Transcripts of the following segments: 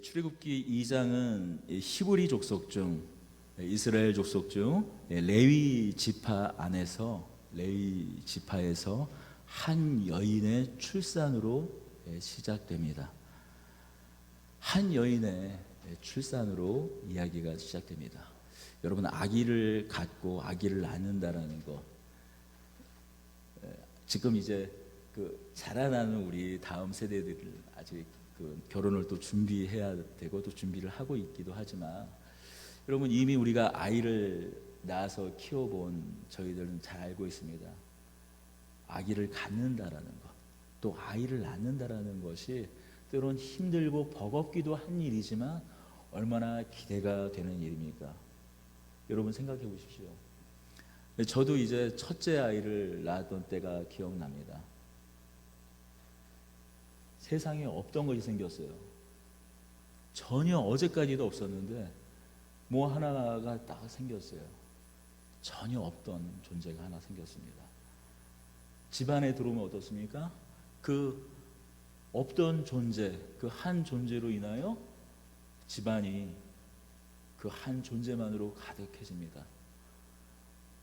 출애굽기 2장은 히브리 족속 중 이스라엘 족속 중 레위 지파 안에서 레위 지파에서 한 여인의 출산으로 시작됩니다. 한 여인의 출산으로 이야기가 시작됩니다. 여러분, 아기를 갖고 아기를 낳는다라는 거, 지금 이제 자라나는 우리 다음 세대들을 아직 결혼을 또 준비해야 되고 또 준비를 하고 있기도 하지만, 여러분, 이미 우리가 아이를 낳아서 키워본 저희들은 잘 알고 있습니다. 아기를 갖는다라는 것, 또 아이를 낳는다라는 것이 때론 힘들고 버겁기도 한 일이지만 얼마나 기대가 되는 일입니까? 여러분, 생각해 보십시오. 저도 이제 첫째 아이를 낳았던 때가 기억납니다. 세상에 없던 것이 생겼어요. 전혀 어제까지도 없었는데 뭐 하나가 딱 생겼어요. 전혀 없던 존재가 하나 생겼습니다. 집안에 들어오면 어떻습니까? 그 없던 존재, 그 한 존재로 인하여 집안이 그 한 존재만으로 가득해집니다.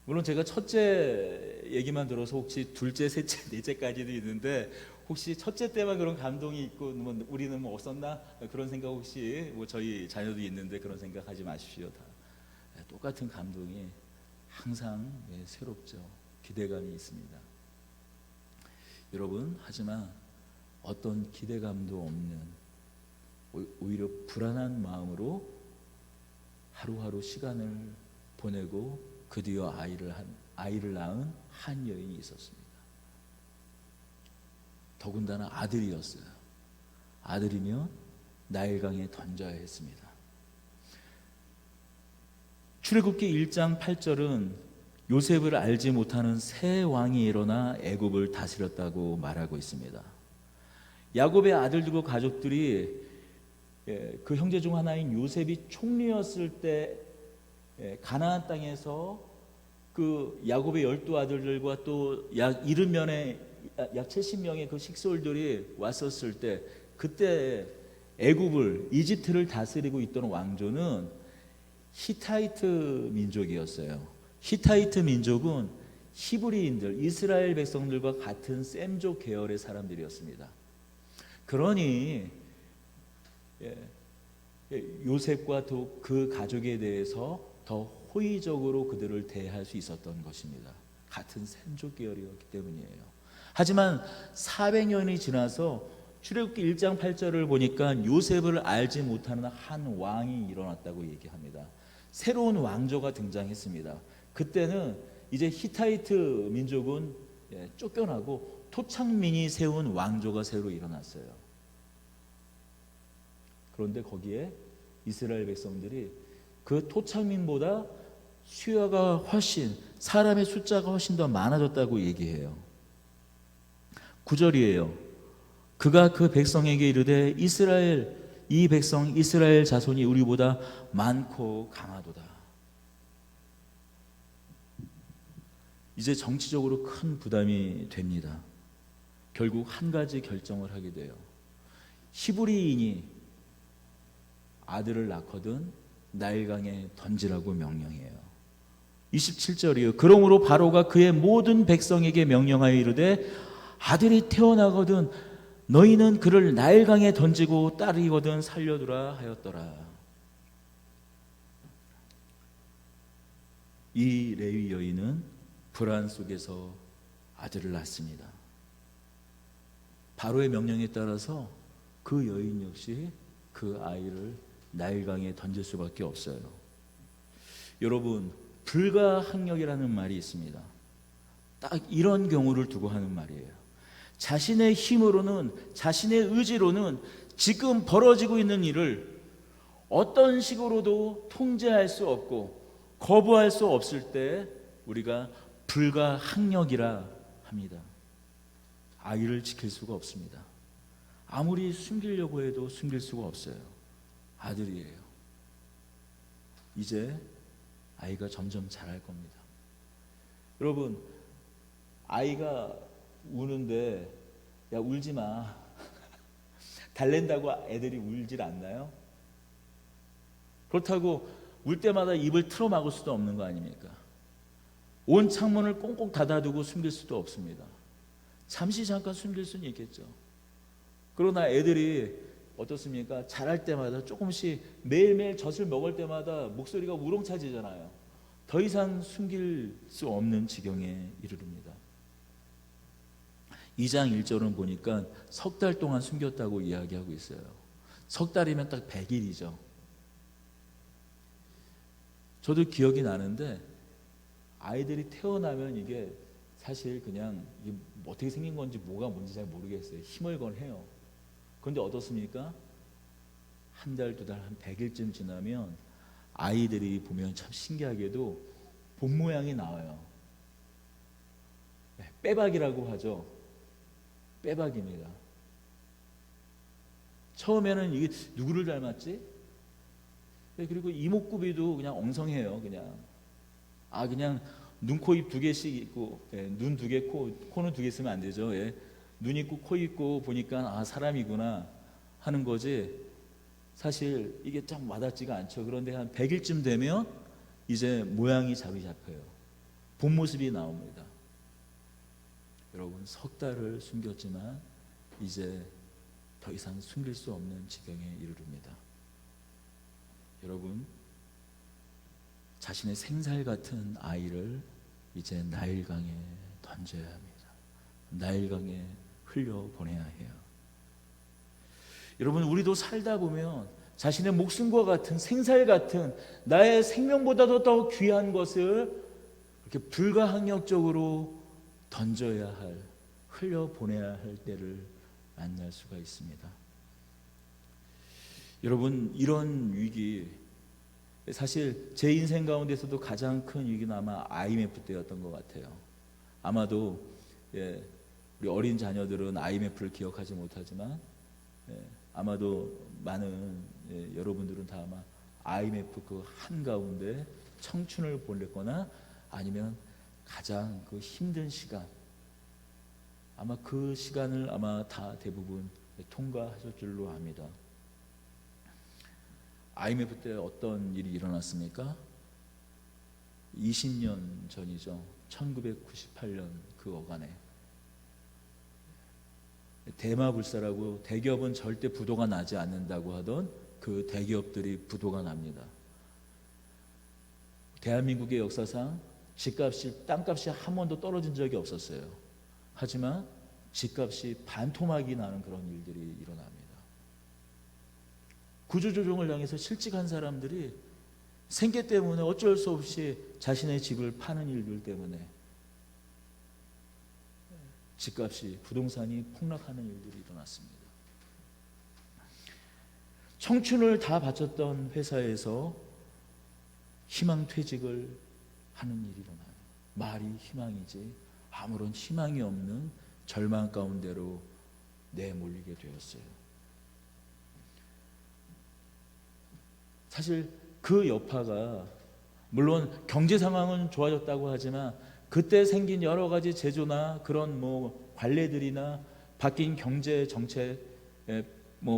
물론 제가 첫째 얘기만 들어서 혹시 둘째, 셋째, 넷째까지도 있는데 혹시 첫째 때만 그런 감동이 있고 우리는 뭐 없었나? 그런 생각 혹시 저희 자녀도 있는데 그런 생각하지 마십시오. 다 똑같은 감동이 항상 새롭죠. 기대감이 있습니다. 여러분, 하지만 어떤 기대감도 없는 오히려 불안한 마음으로 하루하루 시간을 보내고 그 뒤에 아이를 낳은 한 여인이 있었습니다. 더군다나 아들이었어요. 아들이면 나일강에 던져야 했습니다. 출애굽기 1장 8절은 요셉을 알지 못하는 새 왕이 일어나 애굽을 다스렸다고 말하고 있습니다. 야곱의 아들들과 가족들이 그 형제 중 하나인 요셉이 총리였을 때 가나안 땅에서 그 야곱의 12아들들과 또 약 70명의 약 70명의 그 식솔들이 왔었을 때, 그때 애굽을, 이집트를 다스리고 있던 왕조는 히타이트 민족이었어요. 히타이트 민족은 히브리인들, 이스라엘 백성들과 같은 셈족 계열의 사람들이었습니다. 그러니 요셉과 또 그 가족에 대해서 더 호의적으로 그들을 대할 수 있었던 것입니다. 같은 셈족 계열이었기 때문이에요. 하지만 400년이 지나서 출애굽기 1장 8절을 보니까 요셉을 알지 못하는 한 왕이 일어났다고 얘기합니다. 새로운 왕조가 등장했습니다. 그때는 이제 히타이트 민족은 쫓겨나고 토착민이 세운 왕조가 새로 일어났어요. 그런데 거기에 이스라엘 백성들이 그 토착민보다 수요가 훨씬, 사람의 숫자가 훨씬 더 많아졌다고 얘기해요. 9절이에요. 그가 그 백성에게 이르되 이 백성 이스라엘 자손이 우리보다 많고 강하도다. 이제 정치적으로 큰 부담이 됩니다. 결국 한 가지 결정을 하게 돼요. 히브리인이 아들을 낳거든 나일강에 던지라고 명령해요. 27절이요. 그러므로 바로가 그의 모든 백성에게 명령하여 이르되 아들이 태어나거든 너희는 그를 나일강에 던지고 딸이거든 살려두라 하였더라. 이 레위 여인은 불안 속에서 아들을 낳습니다. 바로의 명령에 따라서 그 여인 역시 그 아이를 나일강에 던질 수밖에 없어요. 여러분, 불가항력이라는 말이 있습니다. 딱 이런 경우를 두고 하는 말이에요. 자신의 힘으로는, 자신의 의지로는 지금 벌어지고 있는 일을 어떤 식으로도 통제할 수 없고 거부할 수 없을 때 우리가 불가항력이라 합니다. 아이를 지킬 수가 없습니다. 아무리 숨기려고 해도 숨길 수가 없어요. 아들이에요. 이제 아이가 점점 자랄 겁니다. 여러분, 아이가 우는데 야 울지 마 달랜다고 애들이 울질 않나요? 그렇다고 울 때마다 입을 틀어 막을 수도 없는 거 아닙니까? 온 창문을 꽁꽁 닫아두고 숨길 수도 없습니다. 잠시 잠깐 숨길 수는 있겠죠. 그러나 애들이 어떻습니까? 자랄 때마다 조금씩 매일매일 젖을 먹을 때마다 목소리가 우렁차지잖아요. 더 이상 숨길 수 없는 지경에 이르릅니다. 2장 1절은 보니까 석 달 동안 숨겼다고 이야기하고 있어요. 석 달이면 딱 100일이죠. 저도 기억이 나는데 아이들이 태어나면 이게 사실 그냥 이게 어떻게 생긴 건지 뭐가 뭔지 잘 모르겠어요. 힘을 건 해요. 그런데 어떻습니까? 한 달, 두 달, 한 100일쯤 지나면 아이들이 보면 참 신기하게도 본 모양이 나와요. 빼박이라고 하죠. 빼박입니다. 처음에는 이게 누구를 닮았지? 그리고 이목구비도 그냥 엉성해요. 그냥 눈, 코, 입 2개씩 있고, 눈 2개, 코는 2개 쓰면 안 되죠. 눈 있고 코 있고 보니까 사람이구나 하는 거지. 사실 이게 참 와닿지가 않죠. 그런데 한 100일쯤 되면 이제 모양이 자리 잡혀요. 본 모습이 나옵니다. 여러분, 석 달을 숨겼지만 이제 더 이상 숨길 수 없는 지경에 이르릅니다. 여러분, 자신의 생살 같은 아이를 이제 나일강에 던져야 합니다. 나일강에 흘려보내야 해요. 여러분, 우리도 살다 보면 자신의 목숨과 같은 생살 같은 나의 생명보다도 더 귀한 것을 이렇게 불가항력적으로 던져야 할, 흘려보내야 할 때를 만날 수가 있습니다. 여러분, 이런 위기, 사실 제 인생 가운데서도 가장 큰 위기는 아마 IMF 때였던 것 같아요. 아마도 우리 어린 자녀들은 IMF를 기억하지 못하지만 아마도 많은 여러분들은 다 아마 IMF 그 한가운데 청춘을 보냈거나 아니면 가장 그 힘든 시간, 아마 그 시간을 아마 다 대부분 통과하실 줄로 압니다. IMF 때 어떤 일이 일어났습니까? 20년 전이죠. 1998년 그 어간에 대마불사라고 대기업은 절대 부도가 나지 않는다고 하던 그 대기업들이 부도가 납니다. 대한민국의 역사상 집값이, 땅값이 한 번도 떨어진 적이 없었어요. 하지만 집값이 반토막이 나는 그런 일들이 일어납니다. 구조조정을 당해서 실직한 사람들이 생계 때문에 어쩔 수 없이 자신의 집을 파는 일들 때문에 집값이, 부동산이 폭락하는 일들이 일어났습니다. 청춘을 다 바쳤던 회사에서 희망퇴직을 하는 일이 일어나요. 말이 희망이지 아무런 희망이 없는 절망 가운데로 내몰리게 되었어요. 사실 그 여파가, 물론 경제 상황은 좋아졌다고 하지만 그때 생긴 여러 가지 제조나 그런 관례들이나 바뀐 경제 정책,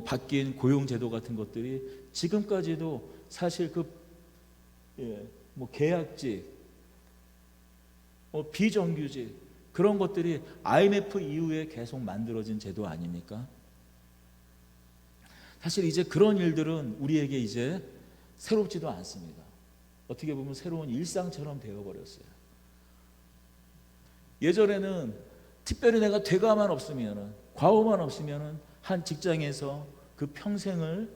바뀐 고용 제도 같은 것들이 지금까지도 사실 계약직, 비정규직 그런 것들이 IMF 이후에 계속 만들어진 제도 아닙니까? 사실 이제 그런 일들은 우리에게 이제 새롭지도 않습니다. 어떻게 보면 새로운 일상처럼 되어버렸어요. 예전에는 특별히 내가 대가만 없으면, 과오만 없으면 한 직장에서 그 평생을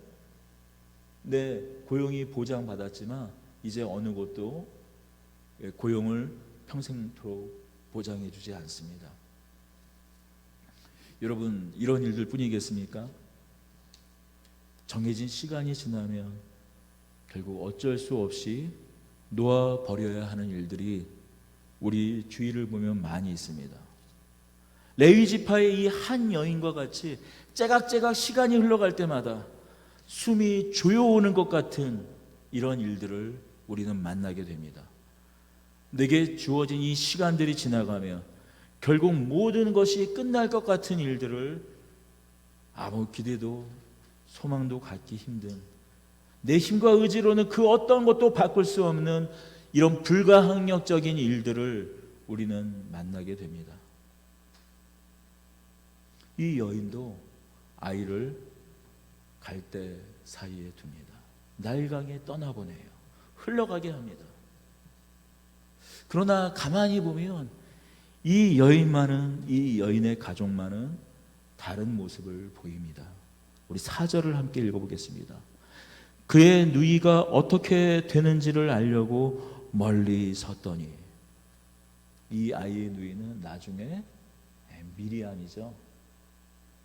내 고용이 보장받았지만 이제 어느 곳도 고용을 평생토록 보장해 주지 않습니다. 여러분, 이런 일들 뿐이겠습니까? 정해진 시간이 지나면 결국 어쩔 수 없이 놓아버려야 하는 일들이 우리 주위를 보면 많이 있습니다. 레위 지파의 이 한 여인과 같이 째각째각 시간이 흘러갈 때마다 숨이 조여오는 것 같은 이런 일들을 우리는 만나게 됩니다. 내게 주어진 이 시간들이 지나가면 결국 모든 것이 끝날 것 같은 일들을 아무 기대도 소망도 갖기 힘든, 내 힘과 의지로는 그 어떤 것도 바꿀 수 없는 이런 불가항력적인 일들을 우리는 만나게 됩니다. 이 여인도 아이를 갈대 사이에 둡니다. 나일강에 떠나보내요. 흘러가게 합니다. 그러나 가만히 보면 이 여인의 가족만은 다른 모습을 보입니다. 우리 4절을 함께 읽어보겠습니다. 그의 누이가 어떻게 되는지를 알려고 멀리 섰더니, 이 아이의 누이는 나중에 미리암이죠.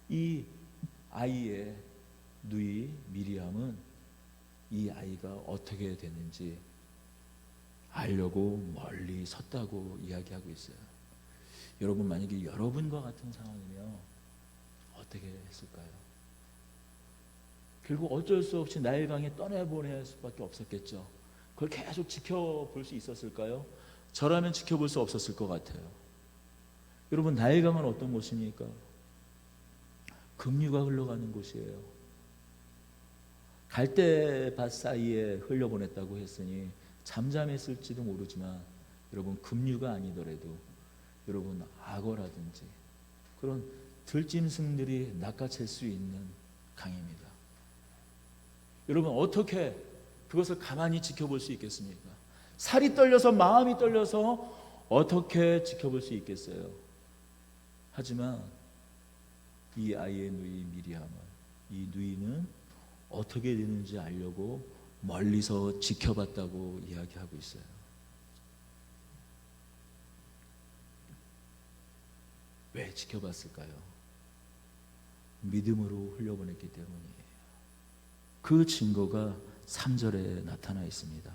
이 아이의 누이 미리암은 이 아이가 어떻게 됐는지 알려고 멀리 섰다고 이야기하고 있어요. 여러분, 만약에 여러분과 같은 상황이면 어떻게 했을까요? 결국 어쩔 수 없이 나일강에 떠나보낼 수밖에 없었겠죠. 그걸 계속 지켜볼 수 있었을까요? 저라면 지켜볼 수 없었을 것 같아요. 여러분, 나일강은 어떤 곳입니까? 급류가 흘러가는 곳이에요. 갈대밭 사이에 흘려보냈다고 했으니 잠잠했을지도 모르지만, 여러분, 급류가 아니더라도 여러분, 악어라든지 그런 들짐승들이 낚아챌 수 있는 강입니다. 여러분, 어떻게 그것을 가만히 지켜볼 수 있겠습니까? 살이 떨려서, 마음이 떨려서 어떻게 지켜볼 수 있겠어요? 하지만 이 아이의 누이 미리암은, 이 누이는 어떻게 되는지 알려고 멀리서 지켜봤다고 이야기하고 있어요. 왜 지켜봤을까요? 믿음으로 흘려보냈기 때문이에요. 그 증거가 3절에 나타나 있습니다.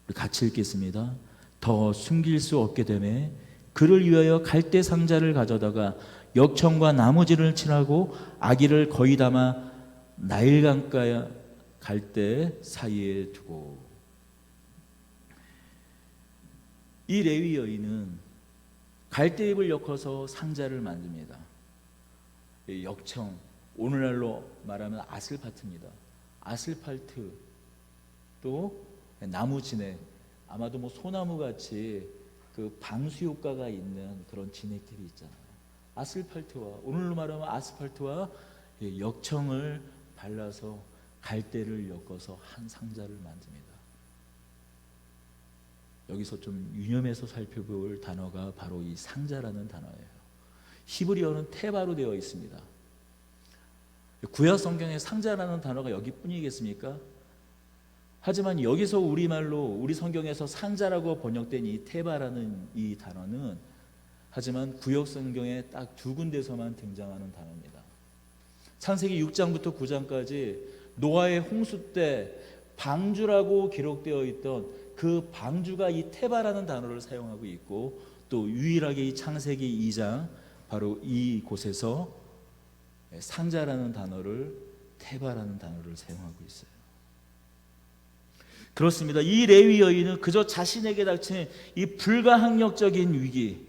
우리 같이 읽겠습니다. 더 숨길 수 없게 되매 그를 위하여 갈대 상자를 가져다가 역청과 나무진을 칠하고 아기를 거의 담아 나일강가 갈대 사이에 두고. 이 레위 여인은 갈대잎을 엮어서 상자를 만듭니다. 역청, 오늘날로 말하면 아스팔트입니다. 아스팔트, 또 나무진액, 아마도 뭐 소나무 같이 그 방수 효과가 있는 그런 진액들이 있잖아요. 아스팔트와, 오늘로 말하면 아스팔트와 역청을 발라서 갈대를 엮어서 한 상자를 만듭니다. 여기서 좀 유념해서 살펴볼 단어가 바로 이 상자라는 단어예요. 히브리어는 테바로 되어 있습니다. 구약 성경에 상자라는 단어가 여기뿐이겠습니까? 하지만 여기서 우리말로, 우리 성경에서 상자라고 번역된 이 테바라는 이 단어는, 하지만 구약 성경에 딱 두 군데서만 등장하는 단어입니다. 창세기 6장부터 9장까지 노아의 홍수 때 방주라고 기록되어 있던 그 방주가 이 테바라는 단어를 사용하고 있고, 또 유일하게 이 창세기 2장 바로 이 곳에서 상자라는 단어를, 테바라는 단어를 사용하고 있어요. 그렇습니다. 이 레위 여인은 그저 자신에게 닥친 이 불가항력적인 위기,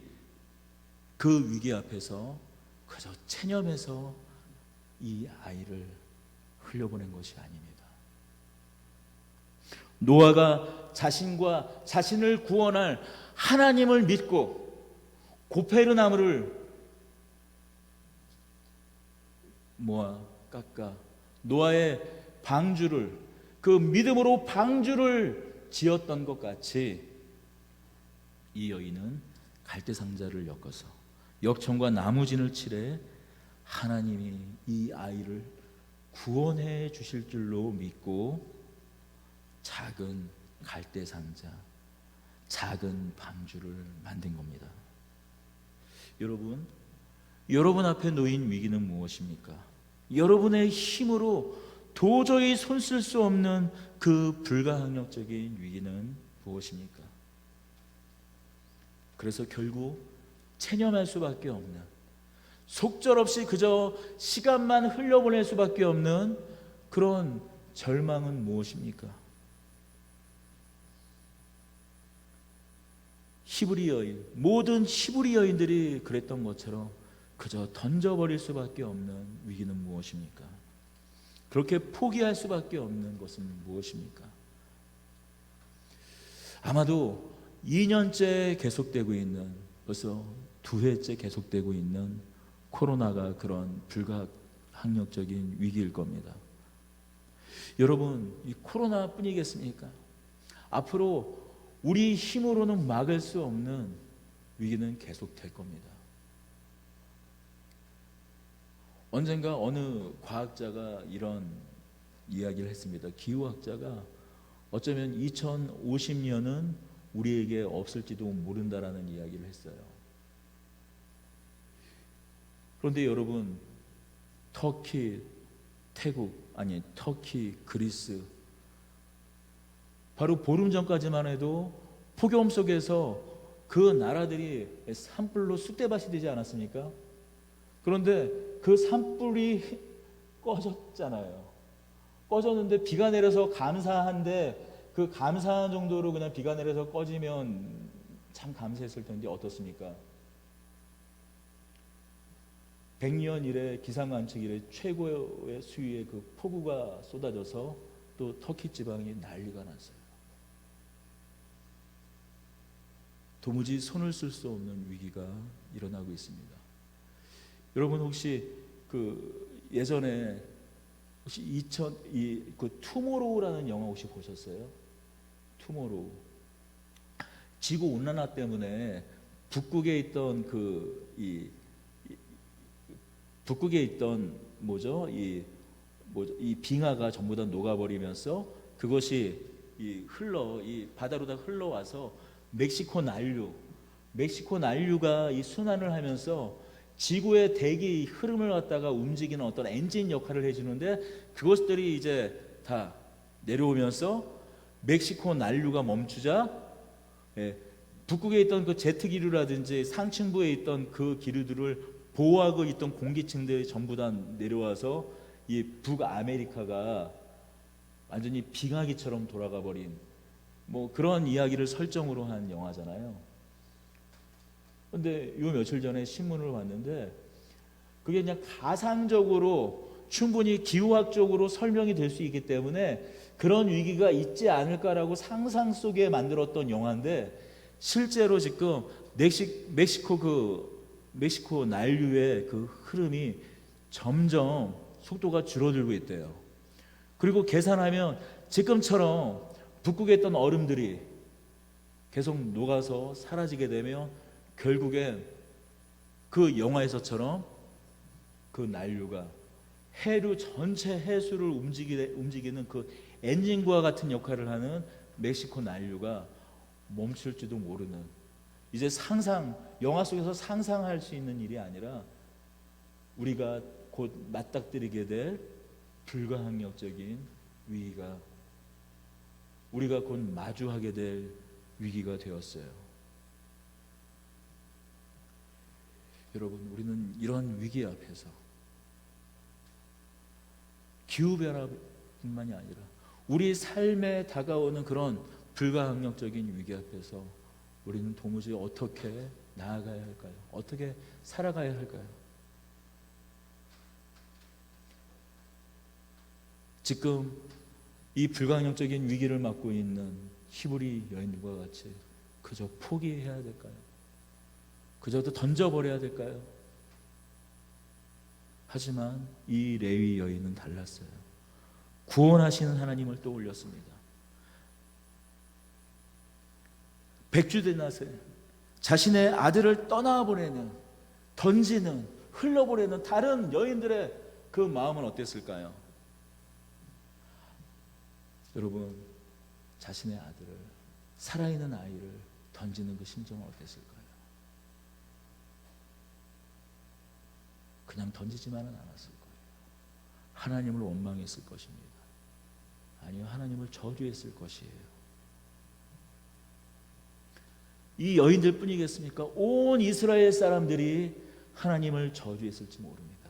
그 위기 앞에서 그저 체념해서 이 아이를 흘려보낸 것이 아닙니다. 노아가 자신과 자신을 구원할 하나님을 믿고 고페르나무를 모아 깎아 노아의 방주를, 그 믿음으로 방주를 지었던 것 같이 이 여인은 갈대상자를 엮어서 역청과 나무진을 칠해 하나님이 이 아이를 구원해 주실 줄로 믿고 작은 갈대상자, 작은 방주를 만든 겁니다. 여러분 앞에 놓인 위기는 무엇입니까? 여러분의 힘으로 도저히 손쓸 수 없는 그 불가항력적인 위기는 무엇입니까? 그래서 결국 체념할 수밖에 없는, 속절없이 그저 시간만 흘려보낼 수밖에 없는 그런 절망은 무엇입니까? 히브리 여인, 모든 히브리 여인들이 그랬던 것처럼 그저 던져버릴 수밖에 없는 위기는 무엇입니까? 그렇게 포기할 수밖에 없는 것은 무엇입니까? 아마도 2년째 계속되고 있는, 벌써 2회째 계속되고 있는 코로나가 그런 불가항력적인 위기일 겁니다. 여러분, 이 코로나뿐이겠습니까? 앞으로 우리 힘으로는 막을 수 없는 위기는 계속될 겁니다. 언젠가 어느 과학자가 이런 이야기를 했습니다. 기후학자가 어쩌면 2050년은 우리에게 없을지도 모른다라는 이야기를 했어요. 그런데 여러분, 터키, 그리스, 바로 보름 전까지만 해도 폭염 속에서 그 나라들이 산불로 쑥대밭이 되지 않았습니까? 그런데 그 산불이 꺼졌잖아요. 꺼졌는데 비가 내려서 감사한데, 그 감사한 정도로 그냥 비가 내려서 꺼지면 참 감사했을 텐데 어떻습니까? 100년 이래, 기상관측 이래 최고의 수위의 그 폭우가 쏟아져서 또 터키 지방이 난리가 났어요. 도무지 손을 쓸 수 없는 위기가 일어나고 있습니다. 여러분, 혹시 예전에 혹시 투모로우라는 영화 혹시 보셨어요? 투모로우. 지구 온난화 때문에 북극에 있던 이 빙하가 전부 다 녹아버리면서 그것이 이 바다로 다 흘러와서 멕시코 난류가 이 순환을 하면서 지구의 대기 흐름을 갖다가 움직이는 어떤 엔진 역할을 해주는데, 그것들이 이제 다 내려오면서 멕시코 난류가 멈추자, 북극에 있던 그 제트 기류라든지 상층부에 있던 그 기류들을 보호하고 있던 공기층들이 전부 다 내려와서 이 북아메리카가 완전히 빙하기처럼 돌아가 버린 그런 이야기를 설정으로 한 영화잖아요. 근데 요 며칠 전에 신문을 봤는데 그게 그냥 가상적으로 충분히 기후학적으로 설명이 될 수 있기 때문에 그런 위기가 있지 않을까라고 상상 속에 만들었던 영화인데, 실제로 지금 멕시코 난류의 그 흐름이 점점 속도가 줄어들고 있대요. 그리고 계산하면 지금처럼 북극에 있던 얼음들이 계속 녹아서 사라지게 되면 결국엔 그 영화에서처럼 그 난류가 해류 전체 해수를 움직이는 그 엔진과 같은 역할을 하는 멕시코 난류가 멈출지도 모르는, 이제 영화 속에서 상상할 수 있는 일이 아니라 우리가 곧 맞닥뜨리게 될 불가항력적인 위기가, 우리가 곧 마주하게 될 위기가 되었어요. 여러분, 우리는 이런 위기 앞에서 기후변화뿐만이 아니라 우리 삶에 다가오는 그런 불가항력적인 위기 앞에서 우리는 도무지 어떻게 나아가야 할까요? 어떻게 살아가야 할까요? 지금 이 불가항력적인 위기를 맞고 있는 히브리 여인들과 같이 그저 포기해야 될까요? 그저 던져버려야 될까요? 하지만 이 레위 여인은 달랐어요. 구원하시는 하나님을 떠올렸습니다. 백주대낮에 자신의 아들을 떠나보내는, 던지는, 흘려보내는 다른 여인들의 그 마음은 어땠을까요? 여러분, 자신의 아들을, 살아있는 아이를 던지는 그 심정은 어땠을까요? 그냥 던지지만은 않았을 거예요. 하나님을 원망했을 것입니다. 아니요, 하나님을 저주했을 것이에요. 이 여인들 뿐이겠습니까? 온 이스라엘 사람들이 하나님을 저주했을지 모릅니다.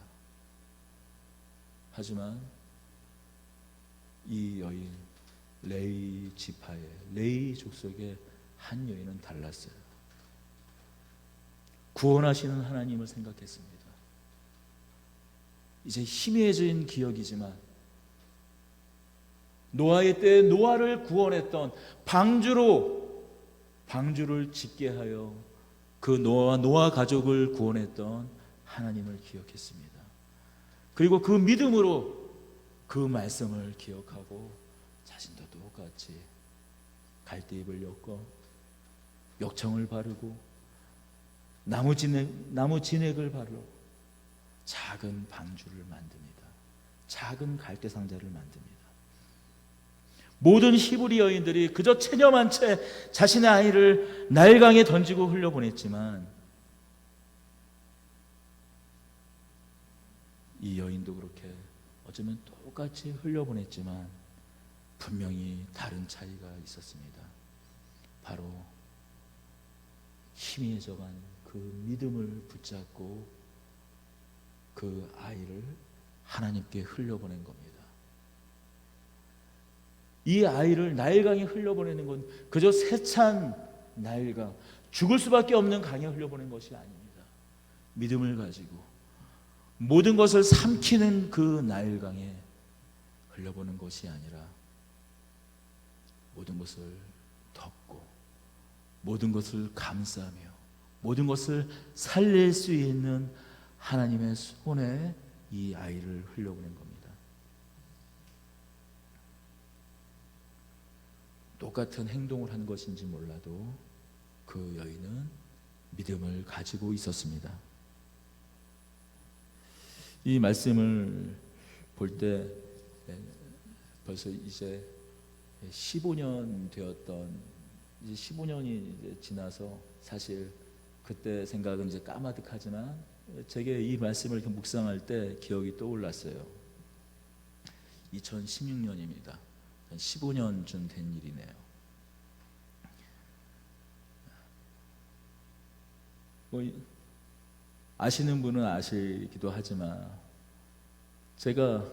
하지만 이 여인, 레위 지파의, 레위 족속의 한 여인은 달랐어요. 구원하시는 하나님을 생각했습니다. 이제 희미해진 기억이지만 노아의 때에 노아를 구원했던 방주를 짓게 하여 그 노아 가족을 구원했던 하나님을 기억했습니다. 그리고 그 믿음으로 그 말씀을 기억하고 자신도 똑같이 갈대잎을 엮어 역청을 바르고 나무 진액을 바르고 작은 방주를 만듭니다. 작은 갈대 상자를 만듭니다. 모든 히브리 여인들이 그저 체념한 채 자신의 아이를 나일강에 던지고 흘려보냈지만 이 여인도 그렇게 어쩌면 똑같이 흘려보냈지만 분명히 다른 차이가 있었습니다. 바로 희미해져간 그 믿음을 붙잡고 그 아이를 하나님께 흘려보낸 겁니다. 이 아이를 나일강에 흘려보내는 건 그저 세찬 나일강, 죽을 수밖에 없는 강에 흘려보낸 것이 아닙니다. 믿음을 가지고 모든 것을 삼키는 그 나일강에 흘려보낸 것이 아니라 모든 것을 덮고 모든 것을 감싸며 모든 것을 살릴 수 있는 하나님의 손에 이 아이를 흘려보낸 겁니다. 똑같은 행동을 한 것인지 몰라도 그 여인은 믿음을 가지고 있었습니다. 이 말씀을 볼 때 벌써 이제 15년 되었던 이제 15년이 이제 지나서 사실 그때 생각은 이제 까마득하지만 제게 이 말씀을 이렇게 묵상할 때 기억이 떠올랐어요. 2016년입니다. 15년쯤 된 일이네요. 아시는 분은 아시기도 하지만 제가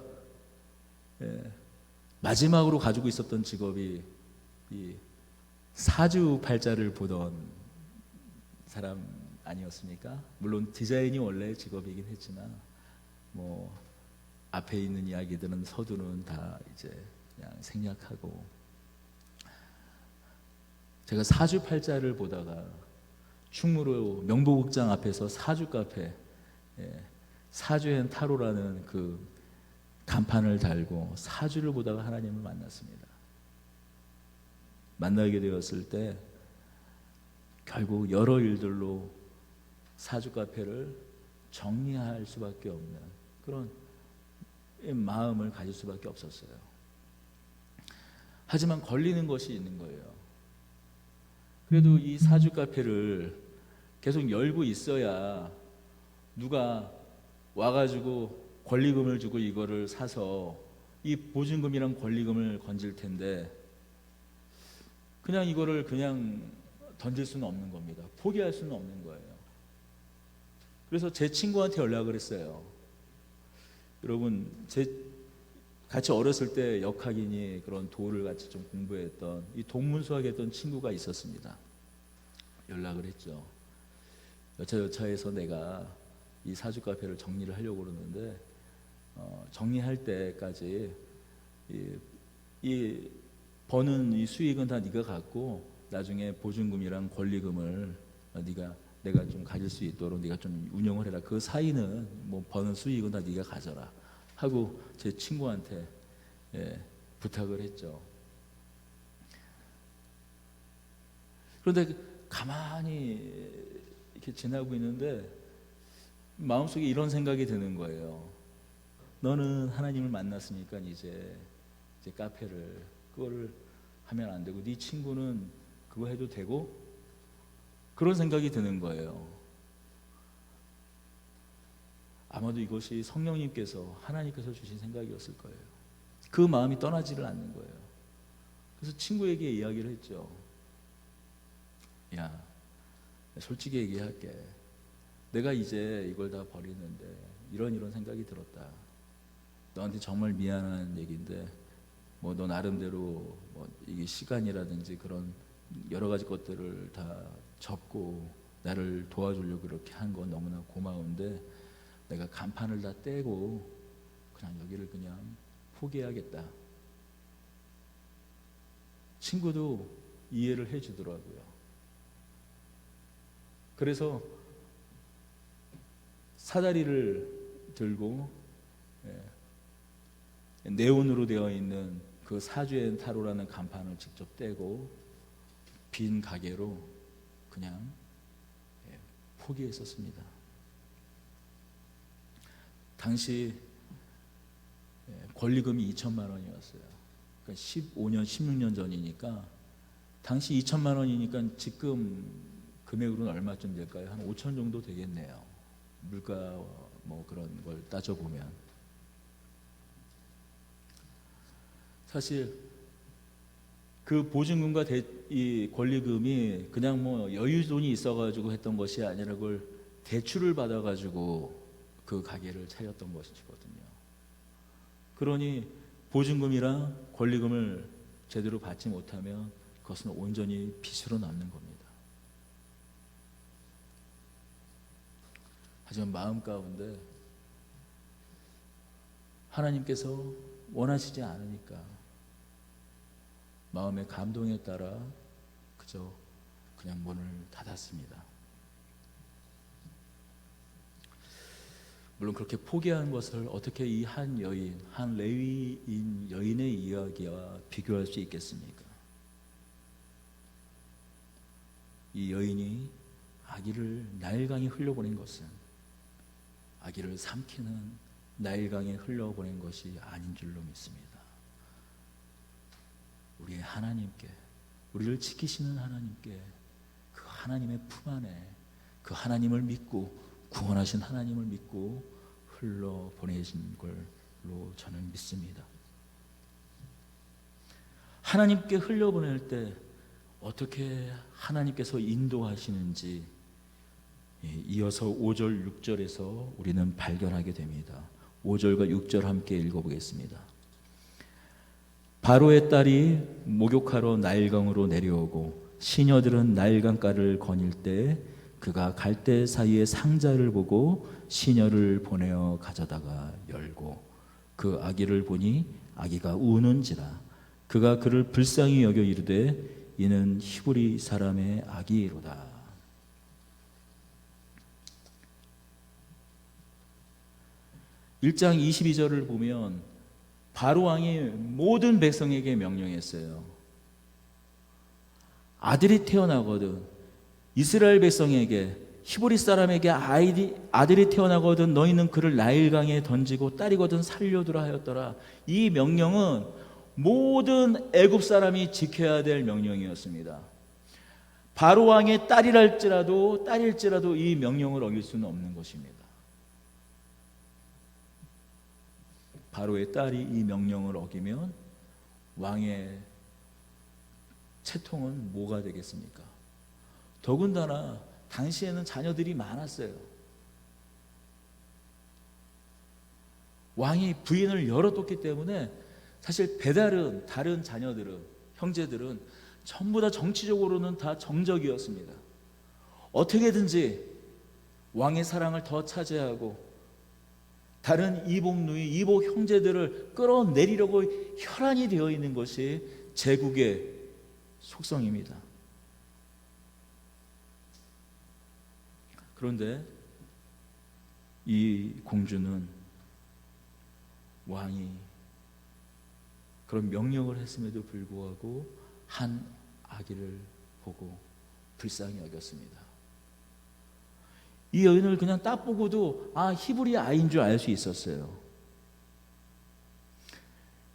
마지막으로 가지고 있었던 직업이 이 사주팔자를 보던 사람 아니었습니까? 물론 디자인이 원래 직업이긴 했지만 뭐 앞에 있는 이야기들은 서두는 다 이제 그냥 생략하고 제가 사주팔자를 보다가 충무로 명보극장 앞에서 사주 카페 사주엔 타로라는 그 간판을 달고 사주를 보다가 하나님을 만났습니다. 만나게 되었을 때 결국 여러 일들로 사주 카페를 정리할 수밖에 없는 그런 마음을 가질 수밖에 없었어요. 하지만 걸리는 것이 있는 거예요. 그래도 이 사주 카페를 계속 열고 있어야 누가 와가지고 권리금을 주고 이거를 사서 이 보증금이랑 권리금을 건질 텐데 그냥 이거를 그냥 던질 수는 없는 겁니다. 포기할 수는 없는 거예요. 그래서 제 친구한테 연락을 했어요. 여러분, 같이 어렸을 때 역학이니 그런 도를 같이 좀 공부했던 이 동문수학했던 친구가 있었습니다. 연락을 했죠. 여차여차해서 내가 이 사주 카페를 정리를 하려고 그러는데 정리할 때까지 이 버는 이 수익은 다 네가 갖고 나중에 보증금이랑 권리금을 내가 좀 가질 수 있도록 네가 좀 운영을 해라. 그 사이는 뭐 버는 수익은 다 네가 가져라 하고 제 친구한테 부탁을 했죠. 그런데 가만히 이렇게 지나고 있는데 마음속에 이런 생각이 드는 거예요. 너는 하나님을 만났으니까 이제 카페를 그거를 하면 안 되고 네 친구는 그거 해도 되고 그런 생각이 드는 거예요. 아마도 이것이 성령님께서 하나님께서 주신 생각이었을 거예요. 그 마음이 떠나지를 않는 거예요. 그래서 친구에게 이야기를 했죠. 야, 솔직히 얘기할게. 내가 이제 이걸 다 버리는데 이런 생각이 들었다. 너한테 정말 미안한 얘기인데 뭐 너 나름대로 뭐 이게 시간이라든지 그런 여러 가지 것들을 다 접고 나를 도와주려고 그렇게 한 건 너무나 고마운데 내가 간판을 다 떼고 그냥 여기를 그냥 포기해야겠다. 친구도 이해를 해주더라고요. 그래서 사다리를 들고 네온으로 되어 있는 그 사주엔 타로라는 간판을 직접 떼고 빈 가게로 그냥 포기했었습니다. 당시 권리금이 2천만 원이었어요. 그러니까 15년, 16년 전이니까 당시 2천만 원이니까 지금 금액으로는 얼마쯤 될까요? 한 5천 정도 되겠네요. 물가 뭐 그런 걸 따져보면. 사실 그 보증금과 이 권리금이 그냥 뭐 여유돈이 있어가지고 했던 것이 아니라 그걸 대출을 받아가지고 그 가게를 차렸던 것이거든요. 그러니 보증금이랑 권리금을 제대로 받지 못하면 그것은 온전히 빚으로 남는 겁니다. 하지만 마음 가운데 하나님께서 원하시지 않으니까 마음의 감동에 따라 그냥 문을 닫았습니다. 물론 그렇게 포기한 것을 어떻게 이 한 여인, 한 레위인 여인의 이야기와 비교할 수 있겠습니까? 이 여인이 아기를 나일강에 흘려보낸 것은 아기를 삼키는 나일강에 흘려보낸 것이 아닌 줄로 믿습니다. 우리의 하나님께, 우리를 지키시는 하나님께, 그 하나님의 품 안에 그 하나님을 믿고 구원하신 하나님을 믿고 흘러보내신 걸로 저는 믿습니다. 하나님께 흘려보낼 때 어떻게 하나님께서 인도하시는지 이어서 5절, 6절에서 우리는 발견하게 됩니다. 5절과 6절 함께 읽어보겠습니다. 바로의 딸이 목욕하러 나일강으로 내려오고 시녀들은 나일강가를 거닐 때 그가 갈대 사이에 상자를 보고 시녀를 보내어 가져다가 열고 그 아기를 보니 아기가 우는지라 그가 그를 불쌍히 여겨 이르되 이는 히브리 사람의 아기로다. (1장 22절을) 보면 바로 왕이 모든 백성에게 명령했어요. 아들이 태어나거든 이스라엘 백성에게, 히브리 사람에게 아들이 태어나거든 너희는 그를 나일강에 던지고 딸이거든 살려두라 하였더라. 이 명령은 모든 애굽 사람이 지켜야 될 명령이었습니다. 바로 왕의 딸일지라도 이 명령을 어길 수는 없는 것입니다. 바로의 딸이 이 명령을 어기면 왕의 채통은 뭐가 되겠습니까? 더군다나 당시에는 자녀들이 많았어요. 왕이 부인을 열어뒀기 때문에 사실 배달은 다른 자녀들은, 형제들은 전부 다 정치적으로는 다 정적이었습니다. 어떻게든지 왕의 사랑을 더 차지하고 다른 이복 누이, 이복 형제들을 끌어내리려고 혈안이 되어 있는 것이 제국의 속성입니다. 그런데 이 공주는 왕이 그런 명령을 했음에도 불구하고 한 아기를 보고 불쌍히 여겼습니다. 이 여인을 그냥 딱 보고도 히브리 아이인 줄 알 수 있었어요.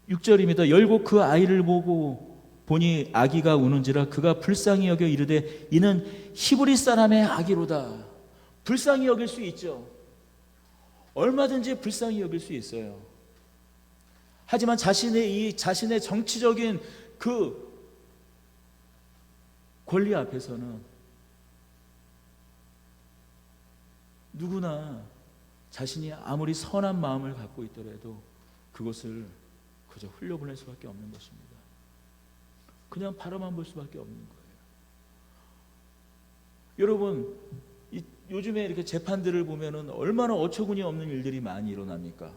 6절입니다. 열고 그 아이를 보니 아기가 우는지라 그가 불쌍히 여겨 이르되 이는 히브리 사람의 아기로다. 불쌍히 여길 수 있죠. 얼마든지 불쌍히 여길 수 있어요. 하지만 자신의 정치적인 그 권리 앞에서는 누구나 자신이 아무리 선한 마음을 갖고 있더라도 그것을 그저 흘려보낼 수밖에 없는 것입니다. 그냥 바라만 볼 수밖에 없는 거예요. 여러분, 요즘에 이렇게 재판들을 보면은 얼마나 어처구니 없는 일들이 많이 일어납니까?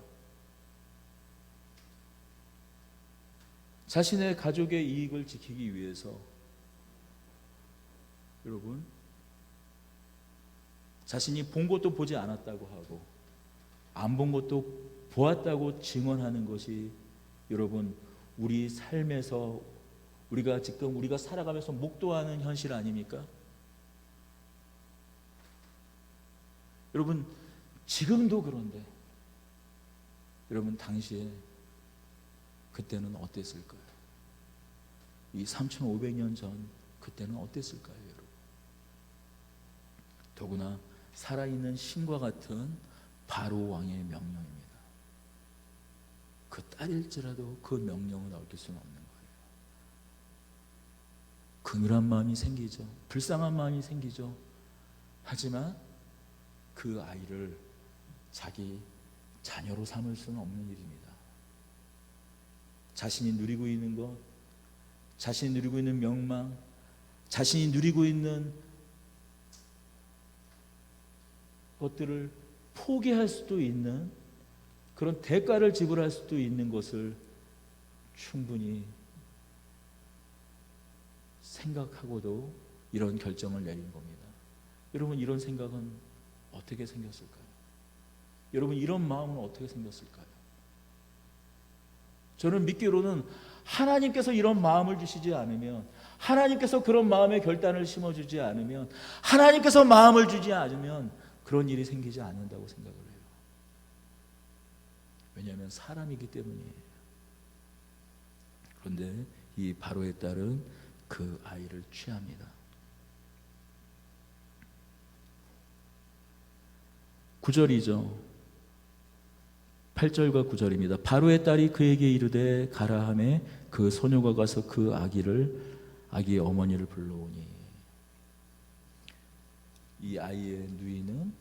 자신의 가족의 이익을 지키기 위해서 여러분 자신이 본 것도 보지 않았다고 하고 안 본 것도 보았다고 증언하는 것이 여러분 우리 삶에서 우리가 살아가면서 목도하는 현실 아닙니까? 여러분 지금도 그런데 여러분 당시에 그때는 어땠을까요? 이 3,500년 전 그때는 어땠을까요, 여러분? 더구나 살아있는 신과 같은 바로 왕의 명령입니다. 그 딸일지라도 그 명령을 어길 수는 없는 거예요. 긍휼한 마음이 생기죠. 불쌍한 마음이 생기죠. 하지만 그 아이를 자기 자녀로 삼을 수는 없는 일입니다. 자신이 누리고 있는 것, 자신이 누리고 있는 명망, 자신이 누리고 있는 것들을 포기할 수도 있는 그런 대가를 지불할 수도 있는 것을 충분히 생각하고도 이런 결정을 내린 겁니다. 여러분 이런 생각은 어떻게 생겼을까요? 여러분 이런 마음은 어떻게 생겼을까요? 저는 믿기로는 하나님께서 이런 마음을 주시지 않으면, 하나님께서 그런 마음의 결단을 심어주지 않으면, 하나님께서 마음을 주지 않으면 그런 일이 생기지 않는다고 생각을 해요. 왜냐하면 사람이기 때문이에요. 그런데 이 바로의 딸은 그 아이를 취합니다. 9절이죠. 8절과 9절입니다. 바로의 딸이 그에게 이르되 가라 하매 그 소녀가 가서 그 아기의 어머니를 불러오니, 이 아이의 누이는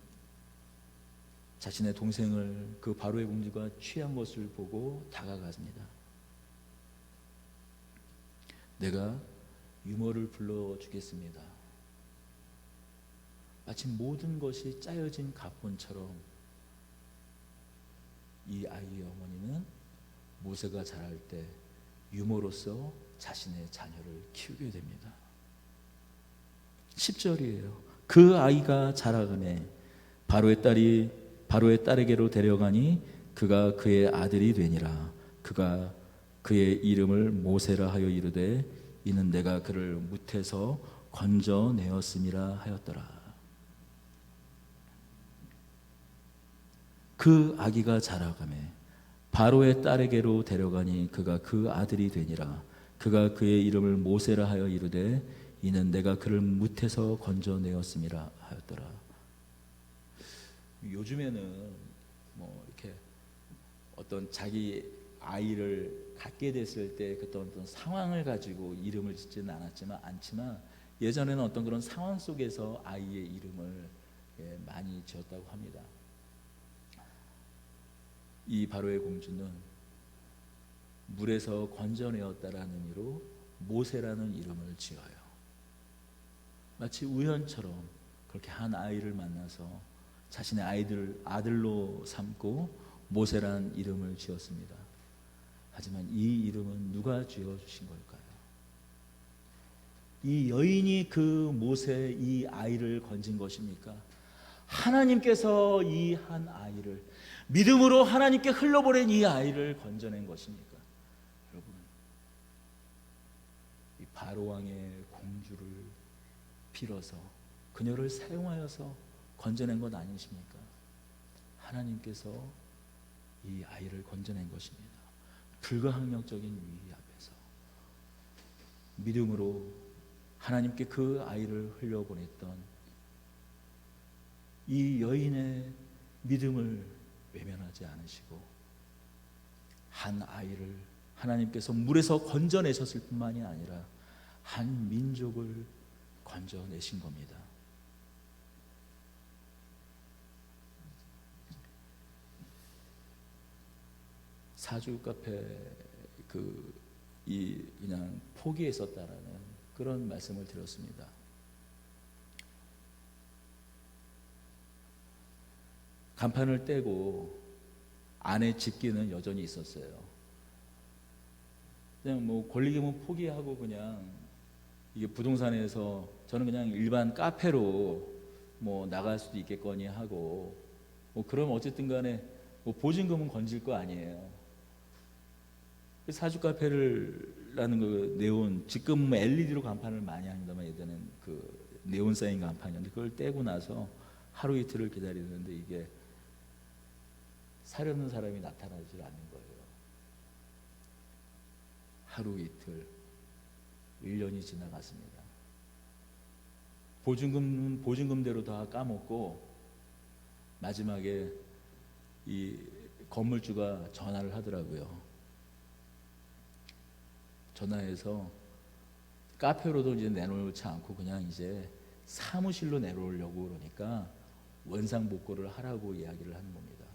자신의 동생을 그 바로의 공주가 취한 것을 보고 다가갔습니다. 내가 유모를 불러주겠습니다. 마치 모든 것이 짜여진 각본처럼 이 아이의 어머니는 모세가 자랄 때 유모로서 자신의 자녀를 키우게 됩니다. 10절이에요. 그 아이가 자라가매 바로의 딸에게로 데려가니 그가 그의 아들이 되니라. 그가 그의 이름을 모세라 하여 이르되 이는 내가 그를 뭇에서 건져내었음이라 하였더라. 그 아기가 자라가매 바로의 딸에게로 데려가니 그가 그 아들이 되니라. 그가 그의 이름을 모세라 하여 이르되 이는 내가 그를 뭇에서 건져내었음이라 하였더라. 요즘에는 뭐 이렇게 어떤 자기 아이를 갖게 됐을 때 어떤 상황을 가지고 이름을 짓지는 않지만 예전에는 어떤 그런 상황 속에서 아이의 이름을 많이 지었다고 합니다. 이 바로의 공주는 물에서 건져내었다라는 의미로 모세라는 이름을 지어요. 마치 우연처럼 그렇게 한 아이를 만나서 자신의 아들로 삼고 모세라는 이름을 지었습니다. 하지만 이 이름은 누가 지어주신 걸까요? 이 여인이 그 모세 이 아이를 건진 것입니까? 하나님께서 이 한 아이를 믿음으로 하나님께 흘려보낸 이 아이를 건져낸 것입니까? 여러분, 이 바로 왕의 공주를 빌어서 그녀를 사용하여서 건져낸 것 아니십니까? 하나님께서 이 아이를 건져낸 것입니다. 불가항력적인 위기 앞에서 믿음으로 하나님께 그 아이를 흘려보냈던 이 여인의 믿음을 외면하지 않으시고 한 아이를 하나님께서 물에서 건져내셨을 뿐만이 아니라 한 민족을 건져내신 겁니다. 사주 카페 그냥 포기했었다라는 그런 말씀을 드렸습니다. 간판을 떼고 안에 집기는 여전히 있었어요. 그냥 뭐 권리금은 포기하고 그냥 이게 부동산에서 저는 그냥 일반 카페로 뭐 나갈 수도 있겠거니 하고 뭐 그럼 어쨌든 간에 뭐 보증금은 건질 거 아니에요. 사주 카페를라는 그 네온, 지금 뭐 LED로 간판을 많이 합니다만 예전에는 그 네온 사인 간판이었는데 그걸 떼고 나서 하루 이틀을 기다리는데 이게 사려는 사람이 나타나지 않는 거예요. 하루 이틀 1년이 지나갔습니다. 보증금대로 다 까먹고 마지막에 이 건물주가 전화를 하더라고요. 전화해서 카페로도 이제 내놓지 않고 그냥 이제 사무실로 내놓으려고 그러니까 원상복구를 하라고 이야기를 하는 겁니다.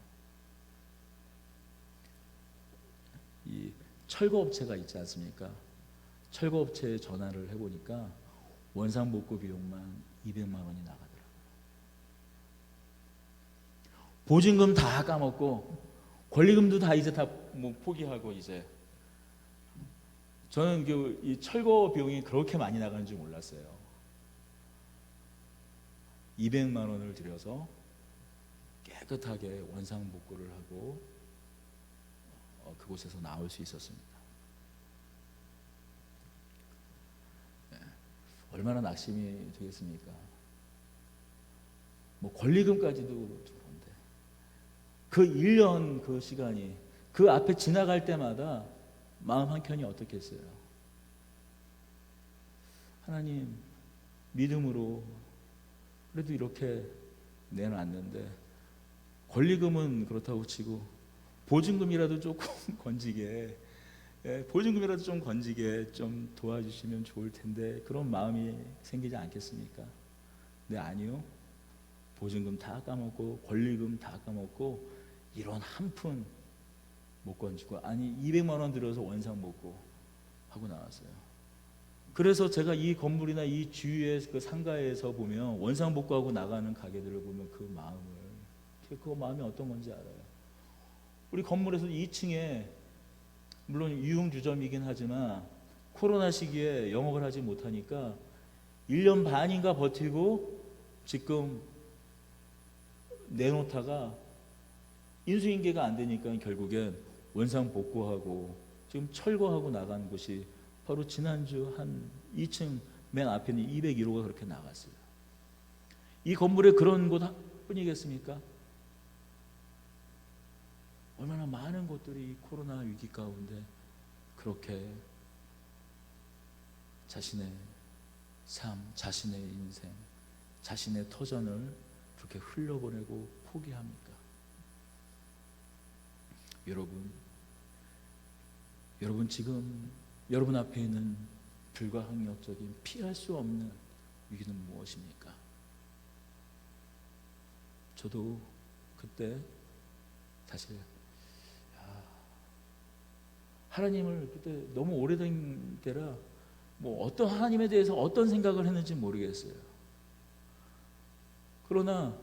이 철거업체가 있지 않습니까? 철거업체에 전화를 해보니까 원상복구 비용만 200만 원이 나가더라고요. 보증금 다 까먹고 권리금도 다 이제 다 뭐 포기하고 이제 저는 이 철거 비용이 그렇게 많이 나가는 줄 몰랐어요. 200만 원을 들여서 깨끗하게 원상복구를 하고 그곳에서 나올 수 있었습니다. 네. 얼마나 낙심이 되겠습니까? 뭐 권리금까지도 그런데 그 1년 그 시간이 그 앞에 지나갈 때마다 마음 한켠이 어떻겠어요? 하나님 믿음으로 그래도 이렇게 내놨는데 권리금은 그렇다고 치고 보증금이라도 조금 건지게, 보증금이라도 좀 건지게 좀 도와주시면 좋을 텐데 그런 마음이 생기지 않겠습니까? 네, 아니요. 보증금 다 까먹고 권리금 다 까먹고 이런 한 푼 못 건지고, 아니 200만 원 들여서 원상복구 하고 나왔어요. 그래서 제가 이 건물이나 이 주위의 그 상가에서 보면 원상복구하고 나가는 가게들을 보면 그 마음이 어떤 건지 알아요. 우리 건물에서 2층에 물론 유흥주점이긴 하지만 코로나 시기에 영업을 하지 못하니까 1년 반인가 버티고 지금 내놓다가 인수인계가 안 되니까 결국엔 원상복구하고 지금 철거하고 나간 곳이 바로 지난주 한 2층 맨 앞에 있는 201호가 그렇게 나갔어요. 이 건물에 그런 곳 뿐이겠습니까? 얼마나 많은 곳들이 이 코로나 위기 가운데 그렇게 자신의 삶, 자신의 인생, 자신의 터전을 그렇게 흘려보내고 포기합니까? 여러분 지금 여러분 앞에 있는 불가항력적인 피할 수 없는 위기는 무엇입니까? 저도 그때 사실 하나님을 그때 너무 오래된 때라 뭐 어떤 하나님에 대해서 어떤 생각을 했는지 모르겠어요. 그러나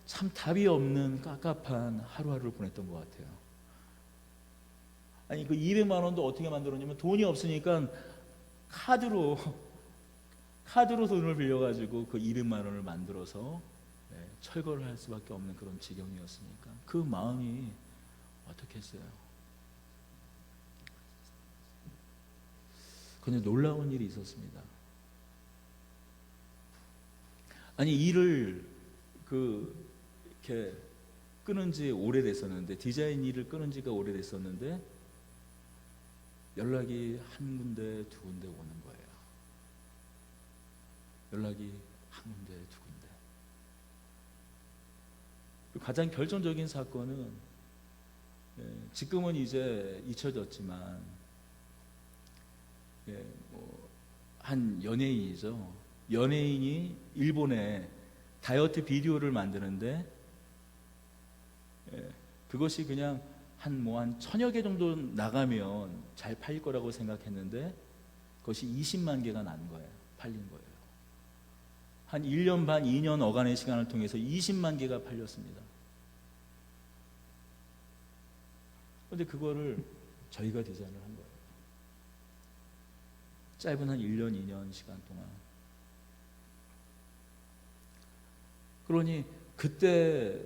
참 답이 없는 깝깝한 하루하루를 보냈던 것 같아요. 아니 그 200만 원도 어떻게 만들었냐면 돈이 없으니까 카드로 돈을 빌려가지고 그 200만 원을 만들어서 철거를 할 수밖에 없는 그런 지경이었으니까 그 마음이 어떻겠어요? 근데 놀라운 일이 있었습니다. 아니 일을 이렇게 끊은 지 오래됐었는데, 디자인 일을 끊은 지가 오래됐었는데 연락이 한 군데 두 군데 오는 거예요. 연락이 한 군데 두 군데. 가장 결정적인 사건은 지금은 이제 잊혀졌지만 한 연예인이죠. 연예인이 일본에 다이어트 비디오를 만드는데 그것이 그냥 한 1000여 개 정도 나가면 잘 팔릴 거라고 생각했는데 그것이 20만 개가 난 거예요. 팔린 거예요. 한 1년 반, 2년 어간의 시간을 통해서 20만 개가 팔렸습니다. 그런데 그거를 저희가 디자인을 한 거예요. 짧은 한 1년, 2년 시간 동안. 그러니 그때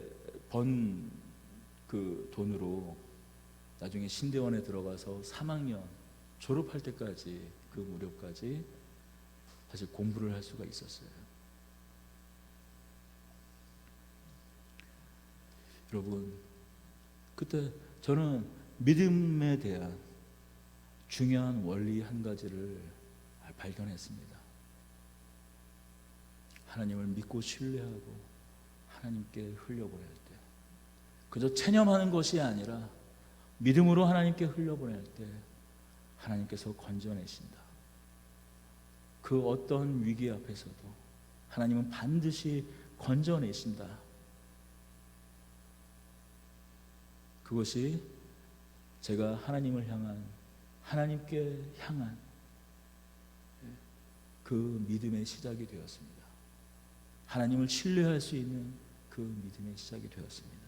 번 그 돈으로 나중에 신대원에 들어가서 3학년 졸업할 때까지, 그 무렵까지 사실 공부를 할 수가 있었어요. 여러분, 그때 저는 믿음에 대한 중요한 원리 한 가지를 발견했습니다. 하나님을 믿고 신뢰하고 하나님께 흘려보낼 때, 그저 체념하는 것이 아니라 믿음으로 하나님께 흘려보낼 때 하나님께서 건져내신다. 그 어떤 위기 앞에서도 하나님은 반드시 건져내신다. 그것이 제가 하나님을 향한, 하나님께 향한 그 믿음의 시작이 되었습니다. 하나님을 신뢰할 수 있는 그 믿음의 시작이 되었습니다.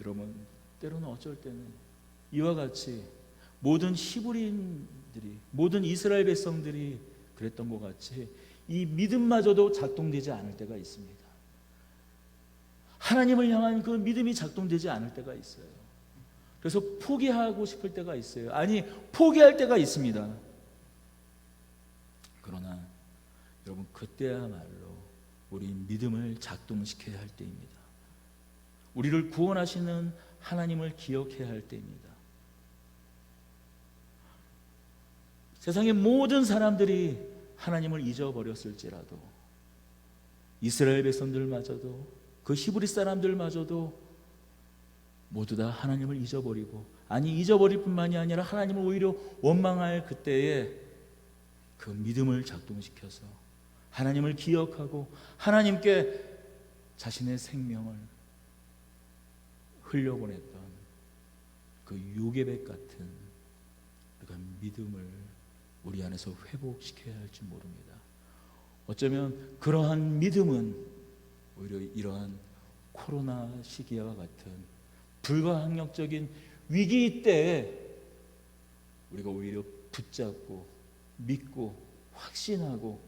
여러분, 때로는 어쩔 때는 이와 같이 모든 히브리인들이, 모든 이스라엘 백성들이 그랬던 것 같이 이 믿음마저도 작동되지 않을 때가 있습니다. 하나님을 향한 그 믿음이 작동되지 않을 때가 있어요. 그래서 포기하고 싶을 때가 있어요. 아니, 포기할 때가 있습니다. 그러나 여러분, 그때야말로 우리 믿음을 작동시켜야 할 때입니다. 우리를 구원하시는 하나님을 기억해야 할 때입니다. 세상의 모든 사람들이 하나님을 잊어버렸을지라도, 이스라엘 백성들마저도, 그 히브리 사람들마저도 모두 다 하나님을 잊어버리고, 아니 잊어버릴 뿐만이 아니라 하나님을 오히려 원망할 그때에 그 믿음을 작동시켜서 하나님을 기억하고 하나님께 자신의 생명을 흘려보냈던 그 요괴백 같은 그 믿음을 우리 안에서 회복시켜야 할지 모릅니다. 어쩌면 그러한 믿음은 오히려 이러한 코로나 시기와 같은 불가항력적인 위기 때 우리가 오히려 붙잡고 믿고 확신하고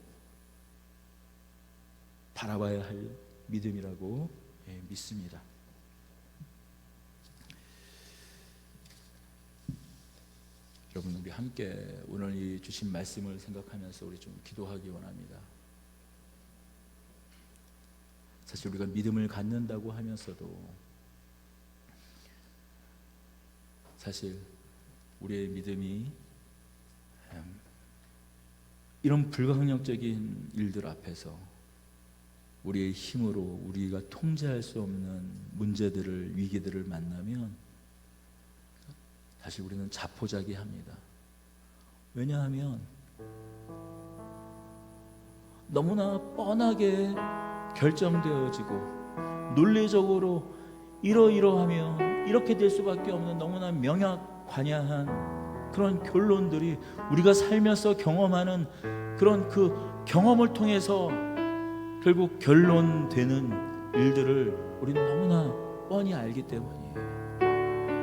바라봐야 할 믿음이라고 믿습니다. 여러분, 우리 함께 오늘 이 주신 말씀을 생각하면서 우리 좀 기도하기 원합니다. 사실 우리가 믿음을 갖는다고 하면서도 사실 우리의 믿음이 이런 불가항력적인 일들 앞에서 우리의 힘으로 우리가 통제할 수 없는 문제들을, 위기들을 만나면 사실 우리는 자포자기합니다. 왜냐하면 너무나 뻔하게 결정되어지고 논리적으로 이러이러하면 이렇게 될 수밖에 없는 너무나 명확관야한 그런 결론들이 우리가 살면서 경험하는 그런 그 경험을 통해서 결국 결론되는 일들을 우리는 너무나 뻔히 알기 때문이에요.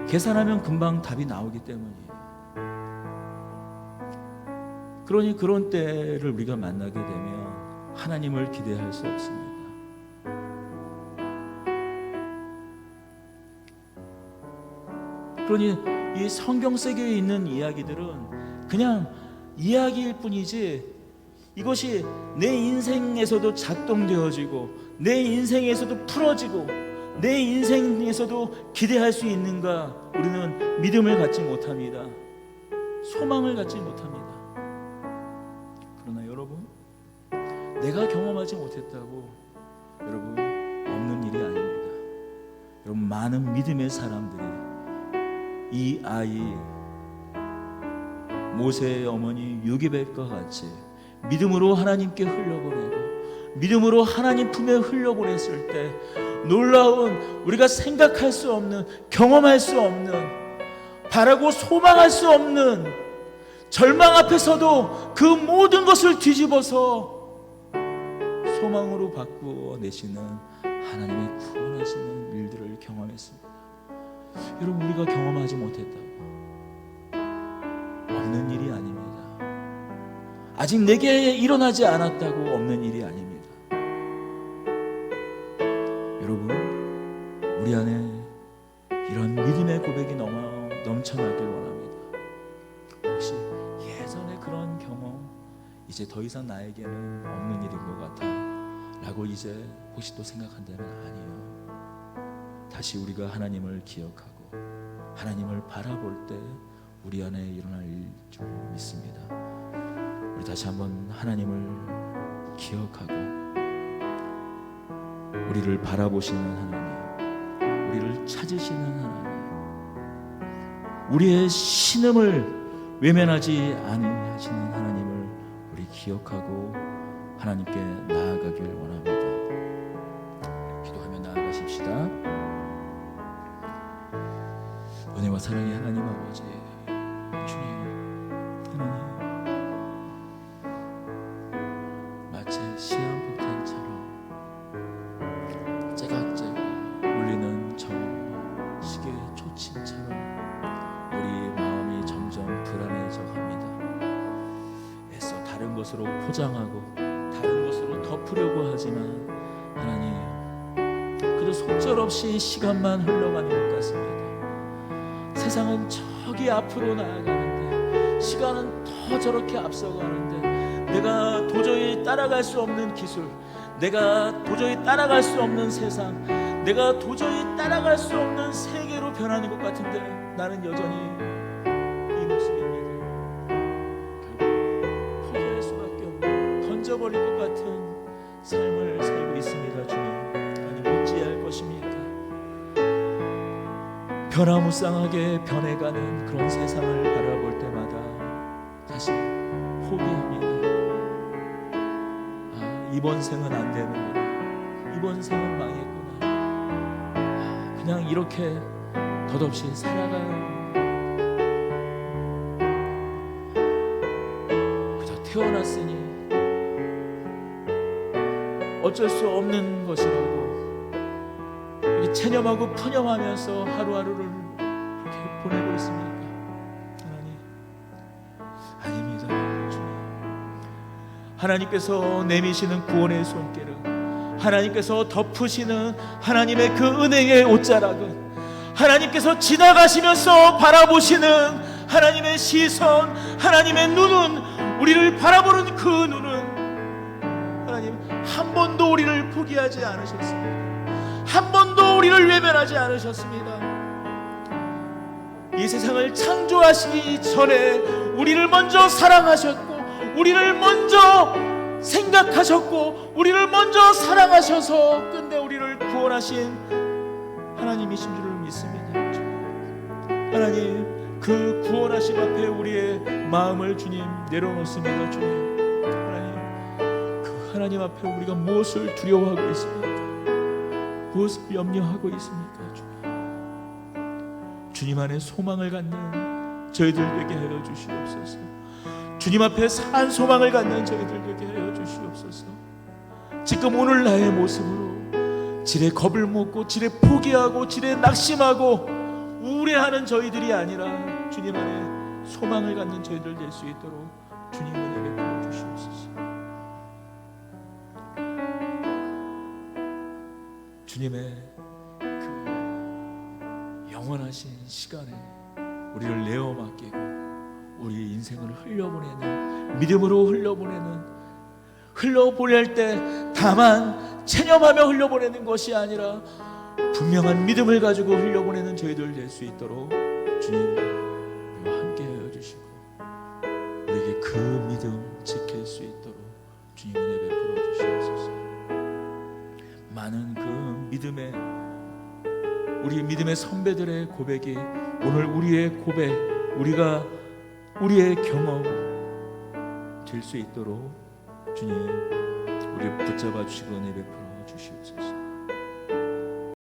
계산하면 금방 답이 나오기 때문이에요. 그러니 그런 때를 우리가 만나게 되면 하나님을 기대할 수 없습니다. 그러니 이 성경 세계에 있는 이야기들은 그냥 이야기일 뿐이지 이것이 내 인생에서도 작동되어지고 내 인생에서도 풀어지고 내 인생에서도 기대할 수 있는가, 우리는 믿음을 갖지 못합니다. 소망을 갖지 못합니다. 그러나 여러분, 내가 경험하지 못했다고 여러분 없는 일이 아닙니다. 여러분, 많은 믿음의 사람들이 이 아이 모세의 어머니 요게벳과 같이 믿음으로 하나님께 흘려보내고 믿음으로 하나님 품에 흘려보냈을 때 놀라운, 우리가 생각할 수 없는, 경험할 수 없는, 바라고 소망할 수 없는 절망 앞에서도 그 모든 것을 뒤집어서 소망으로 바꾸어 내시는 하나님의 구원하시는 일들을 경험했습니다. 여러분, 우리가 경험하지 못했다고 없는 일이 아닙니다. 아직 내게 일어나지 않았다고 없는 일이 아닙니다. 여러분, 우리 안에 이런 믿음의 고백이 넘쳐나길 원합니다. 혹시 예전에 그런 경험 이제 더 이상 나에게는 없는 일인 것 같아 라고 이제 혹시 또 생각한다면 아니에요. 다시 우리가 하나님을 기억하고 하나님을 바라볼 때 우리 안에 일어날 줄 믿습니다. 우리 다시 한번 하나님을 기억하고 우리를 바라보시는 하나님, 우리를 찾으시는 하나님, 우리의 신음을 외면하지 아니하시는 하나님을 우리 기억하고 하나님께 나아가길 원합니다. 기도하며 나아가십시다. 은혜와 사랑의 하나님 아버지, 주님, 하나님, 마치 시한폭탄처럼 째각째각 울리는 저 시계의 초침처럼 우리 마음이 점점 불안해져 갑니다. 애써 다른 것으로 포장하고 다른 것으로 덮으려고 하지만 하나님, 그저 속절없이 시간만 흘러가는 것 같습니다. 세상은 저기 앞으로 나아가는데 시간은 더 저렇게 앞서가는데 내가 도저히 따라갈 수 없는 기술, 내가 도저히 따라갈 수 없는 세상, 내가 도저히 따라갈 수 없는 세계로 변하는 것 같은데 나는 여전히 이 모습입니다. 결국 포기할 수밖에 없는, 던져버릴 것 같은 삶을 살고 있습니다. 주님, 아니 어찌할 것입니까? 변화무쌍하게 변해가는 그런 세상을 바라볼 때마다 다시 포기합니다. 이번 생은 안 되는구나, 이번 생은 망했구나, 그냥 이렇게 덧없이 살아가요. 그저 태어났으니 어쩔 수 없는 것이라고 체념하고 푸념하면서 하루하루를 그렇게 보내고 있습니까? 하나님, 아닙니다. 주님, 하나님께서 내미시는 구원의 손길은, 하나님께서 덮으시는 하나님의 그 은혜의 옷자락은, 하나님께서 지나가시면서 바라보시는 하나님의 시선, 하나님의 눈은, 우리를 바라보는 그 눈은 하나님 한 번도 우리를 포기하지 않으셨습니다. 한 번도 우리를 외면하지 않으셨습니다. 이 세상을 창조하시기 전에 우리를 먼저 사랑하셨고, 우리를 먼저 생각하셨고, 우리를 먼저 사랑하셔서 끝내 우리를 구원하신 하나님이신 줄을 믿습니다. 하나님, 그 구원하심 앞에 우리의 마음을 주님 내려놓습니다. 주님, 하나님, 그 하나님 앞에 우리가 무엇을 두려워하고 있습니까? 무엇을 염려하고 있습니까? 주님 안에 소망을 갖는 저희들 되게 하여 주시옵소서. 주님 앞에 산 소망을 갖는 저희들 되게 하여 주시옵소서. 지금 오늘 나의 모습으로 지레 겁을 먹고 지레 포기하고 지레 낙심하고 우울해하는 저희들이 아니라 주님 안에 소망을 갖는 저희들 될 수 있도록 주님 은혜 베풀어 주시옵소서. 주님의 그 영원하신 시간에 우리를 내어 맡기고 우리 인생을 흘려보내는, 믿음으로 흘려보낼 때 다만 체념하며 흘려보내는 것이 아니라 분명한 믿음을 가지고 흘려보내는 저희들 될 수 있도록 주님 우리와 함께 하여 주시고 우리에게 그 믿음 지킬 수 있도록 주님 은혜 베풀어 주시옵소서. 많은 그 우리 믿음의 선배들의 고백이 오늘 우리의 고백, 우리의 경험 될 수 있도록 주님 우리 붙잡아 주시고 은혜 베풀어 주시옵소서.